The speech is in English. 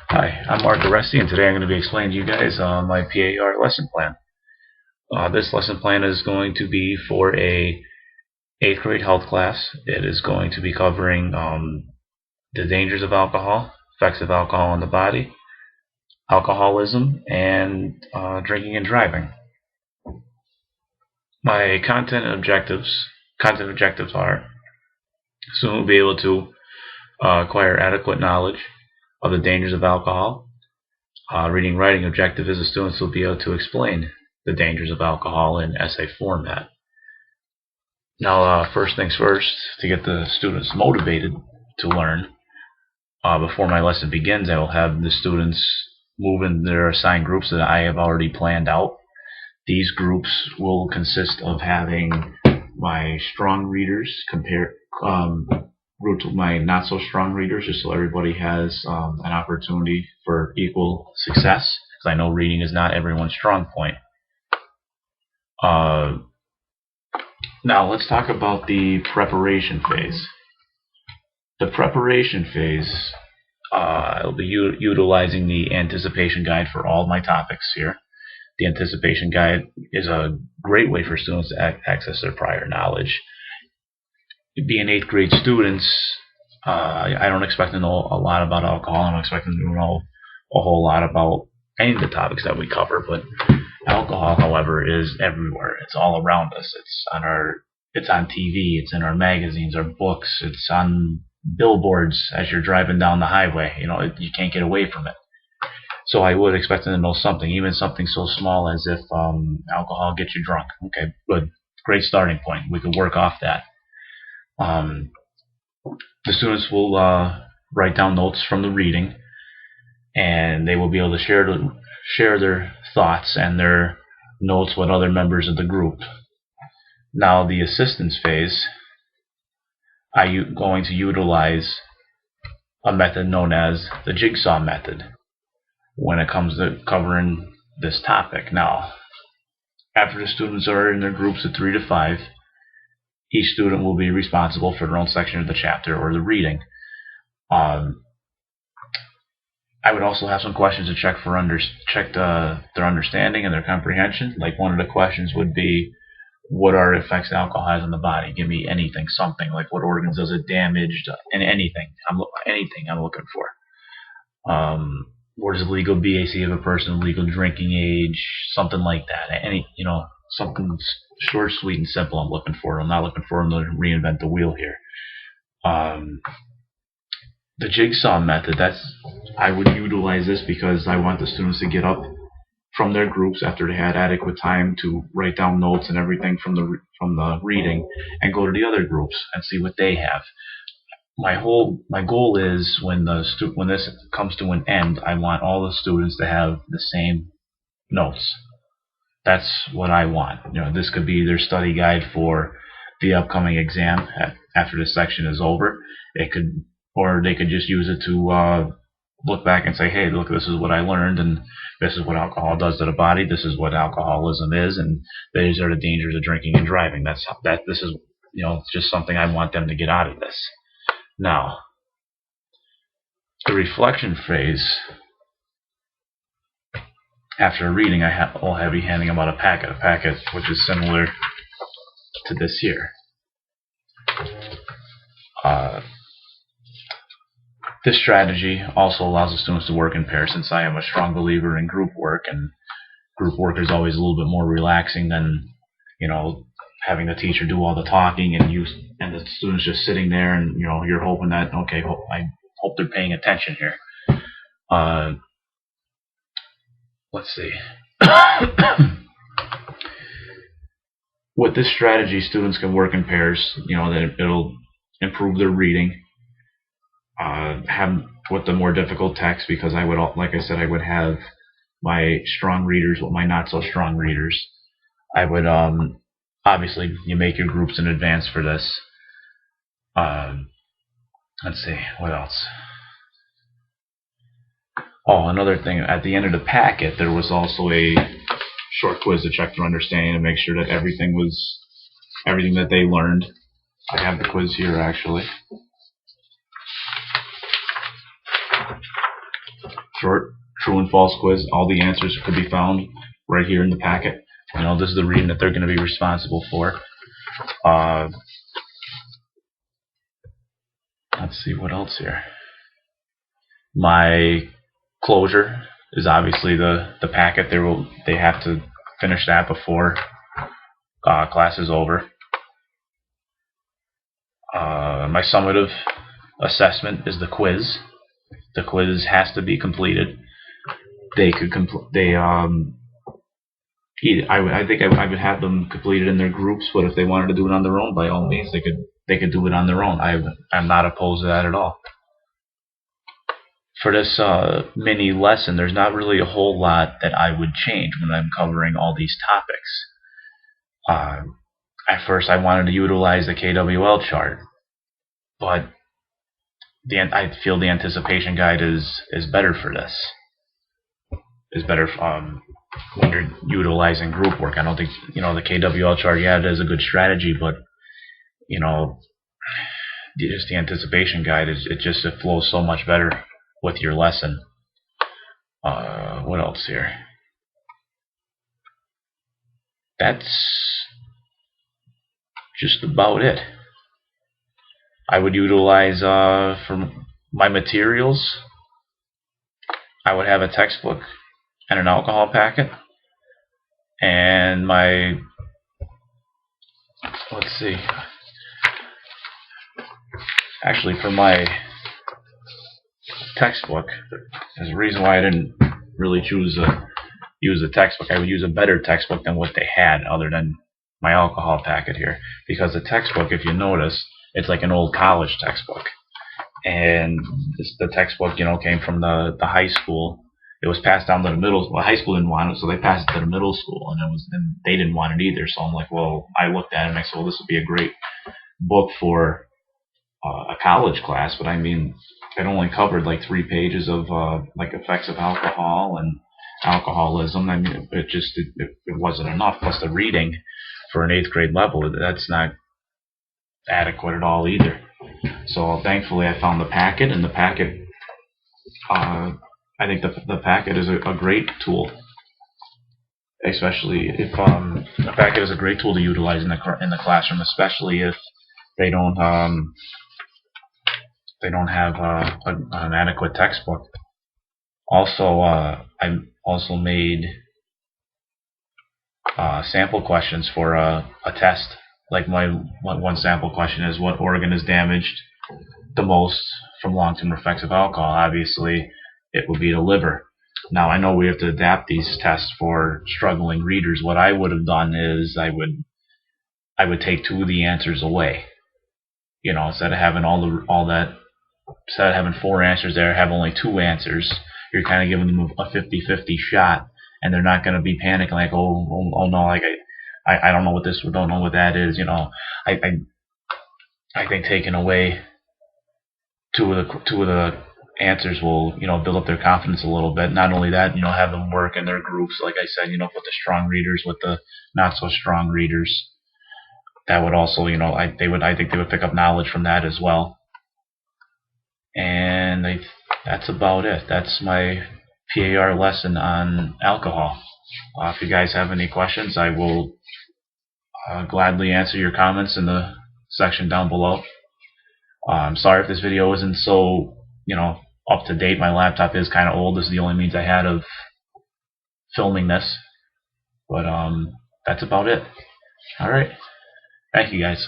Hi, I'm Mark Aresti, and today I'm going to be explaining to you guys my PAR lesson plan. This lesson plan is going to be for a 8th grade health class. It is going to be covering the dangers of alcohol, effects of alcohol on the body, alcoholism, and drinking and driving. My content objectives are student will be able to acquire adequate knowledge of the dangers of alcohol. Reading writing objective is the students will be able to explain the dangers of alcohol in essay format. Now, first things first, to get the students motivated to learn, before my lesson begins, I will have the students move in their assigned groups that I have already planned out. These groups will consist of having my strong readers grouped with my not so strong readers, just so everybody has an opportunity for equal success, because I know reading is not everyone's strong point. Now let's talk about the preparation phase. The preparation phase, I'll be utilizing the anticipation guide for all my topics here. The anticipation guide is a great way for students to access their prior knowledge. Being 8th grade students, I don't expect them to know a lot about alcohol. I don't expect them to know a whole lot about any of the topics that we cover, but alcohol, however, is everywhere. It's all around us. It's on TV. It's in our magazines, our books. It's on billboards as you're driving down the highway. You can't get away from it. So I would expect them to know something, even something so small as if alcohol gets you drunk. Okay, good, great starting point. We could work off that. The students will write down notes from the reading, and they will be able to share their thoughts and their notes with other members of the group. Now, the assistance phase, I'm going to utilize a method known as the jigsaw method when it comes to covering this topic. Now, after the students are in their groups of 3 to 5, each student will be responsible for their own section of the chapter or the reading. I would also have some questions to check their understanding and their comprehension. Like, one of the questions would be, what are effects alcohol has on the body? Give me anything, something like what organs does it damage, and anything I'm looking for. What is the legal BAC of a person, legal drinking age, something like that. Something short, sweet, and simple I'm looking for. I'm not looking for them to reinvent the wheel here. The jigsaw method, I would utilize this because I want the students to get up from their groups after they had adequate time to write down notes and everything from the reading, and go to the other groups and see what they have. My goal is when this comes to an end, I want all the students to have the same notes. That's what I want. This could be their study guide for the upcoming exam after this section is over. Or they could just use it to look back and say, hey, look, this is what I learned, and this is what alcohol does to the body. This is what alcoholism is, and these are the dangers of drinking and driving. This is just something I want them to get out of this. Now, the reflection phase. After reading, I'll be handing them out a packet which is similar to this here. This strategy also allows the students to work in pairs, since I am a strong believer in group work, and group work is always a little bit more relaxing than having the teacher do all the talking and the students just sitting there, and you're hoping that, okay, I hope they're paying attention here. Let's see. With this strategy, students can work in pairs. That it'll improve their reading. Have with the more difficult text, because I would have my strong readers with my not so strong readers. I would obviously, you make your groups in advance for this. Let's see, what else? Oh, another thing, at the end of the packet there was also a short quiz to check their understanding and make sure that everything that they learned. I have the quiz here, actually. short true and false quiz. All the answers could be found right here in the packet. This is the reading that they're going to be responsible for. Let's see what else here. My closure is obviously the packet. They have to finish that before class is over. My summative assessment is the quiz. The quiz has to be completed. I think I would have them completed in their groups, but if they wanted to do it on their own, by all means, they could do it on their own. I'm not opposed to that at all. For this mini lesson, there's not really a whole lot that I would change when I'm covering all these topics. At first, I wanted to utilize the KWL chart, but I feel the anticipation guide is better for this. Is better when you're utilizing group work. I don't think the KWL chart. Yeah, it is a good strategy, but just the anticipation guide it flows so much better with your lesson. What else here? That's just about it. I would utilize for my materials. I would have a textbook and an alcohol packet, and let's see. Actually, for my textbook, there's a reason why I didn't really use a textbook. I would use a better textbook than what they had, other than my alcohol packet here, because the textbook, if you notice, it's like an old college textbook, and the textbook, came from the high school. It was passed down to the middle school. Well, high school didn't want it, so they passed it to the middle school, and they didn't want it either. So I'm like, well, I looked at it and I said, well, this would be a great book for a college class, but I mean, it only covered like 3 pages of like effects of alcohol and alcoholism. I mean, it wasn't enough. Plus the reading for an 8th grade level, that's not adequate at all either. So thankfully I found the packet, and the packet, I think the packet is a great tool, especially if the packet is a great tool to utilize in the classroom, especially if they don't have an adequate textbook. Also, I also made sample questions for a test. Like my one sample question is, what organ is damaged the most from long-term effects of alcohol? Obviously, it would be the liver. Now, I know we have to adapt these tests for struggling readers. What I would have done is I would take 2 of the answers away. Instead of having instead of having 4 answers there, have only 2 answers. You're kind of giving them a 50-50 shot, and they're not going to be panicking like, oh no, like I don't know what this, don't know what that is. I think taking away two of the answers will build up their confidence a little bit. Not only that, have them work in their groups, like I said, put the strong readers with the not so strong readers. That would also, I think they would pick up knowledge from that as well. And that's about it. That's my PAR lesson on alcohol. If you guys have any questions, I will gladly answer your comments in the section down below. I'm sorry if this video isn't so, up to date. My laptop is kind of old. This is the only means I had of filming this. But that's about it. Alright. Thank you guys.